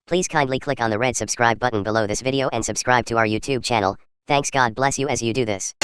Please kindly click on the red subscribe button below this video and subscribe to our YouTube channel. Thanks, God bless you as you do this.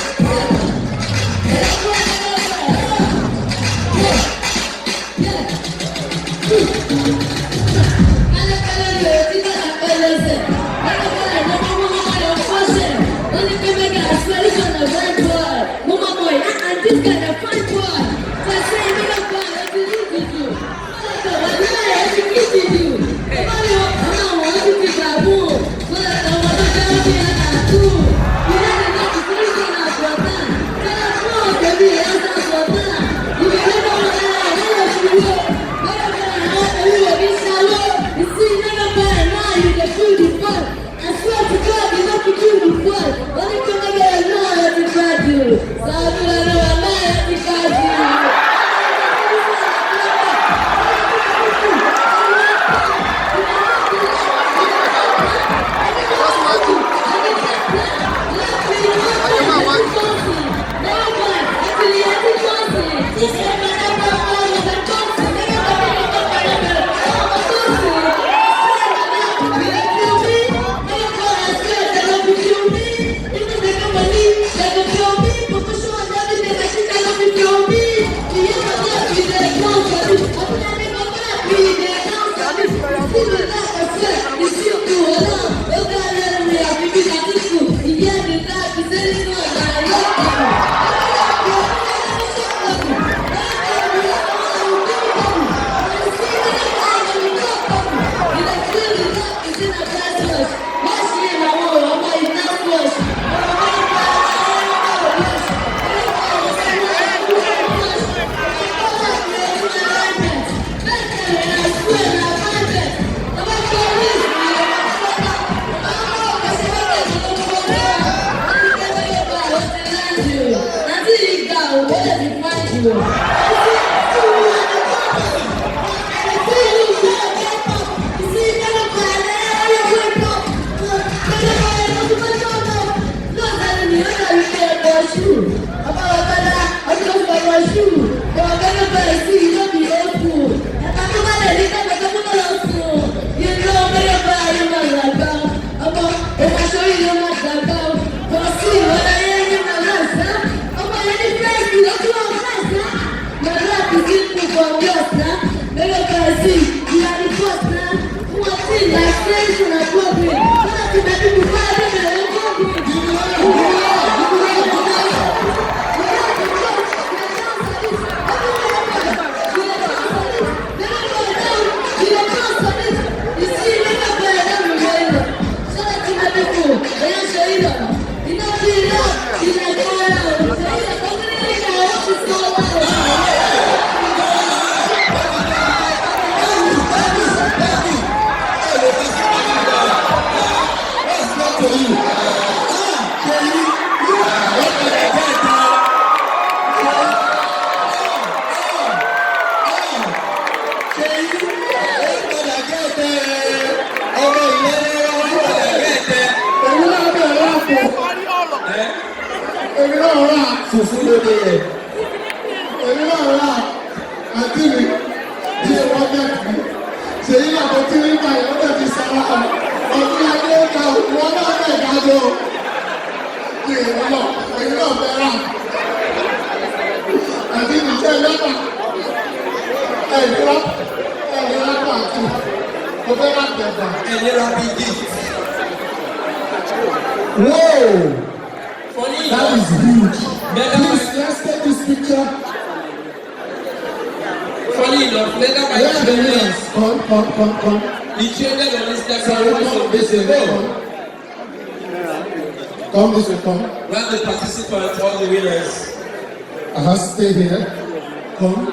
Stay here. Come.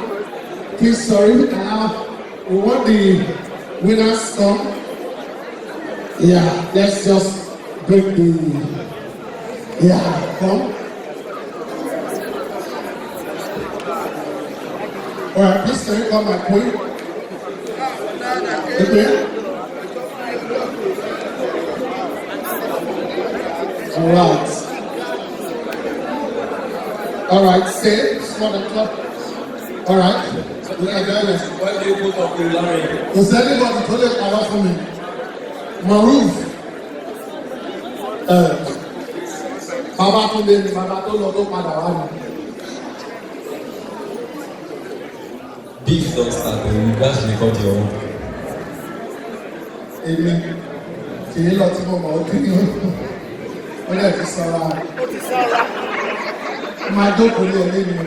Please, sorry. Now, we want the winners come. Yeah, let's just break the. Yeah, come. Alright, please can you come, my queen? Okay. Alright. Alright, stay. Small and club. Alright. Why do you put up the line? Does anybody put it out for me? Maruf. Babatunde ni bàbá tó lọ tó padà wá ni. Beef don start, you gats record your own. Èmi kì í lọ tí mo mọ̀ ọ́ kí ni ó lè ti sọ́ra. Máa jókòó lé ẹlẹ́ni mi.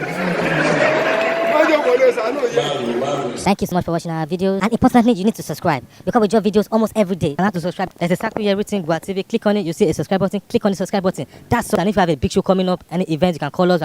Thank you so much for watching our videos. And importantly, you need to subscribe because we drop videos almost every day. And how to subscribe? There's exactly everything. Gua TV. Click on it. You see a subscribe button. Click on the subscribe button. That's so. And if you have a big show coming up, any event, you can call us.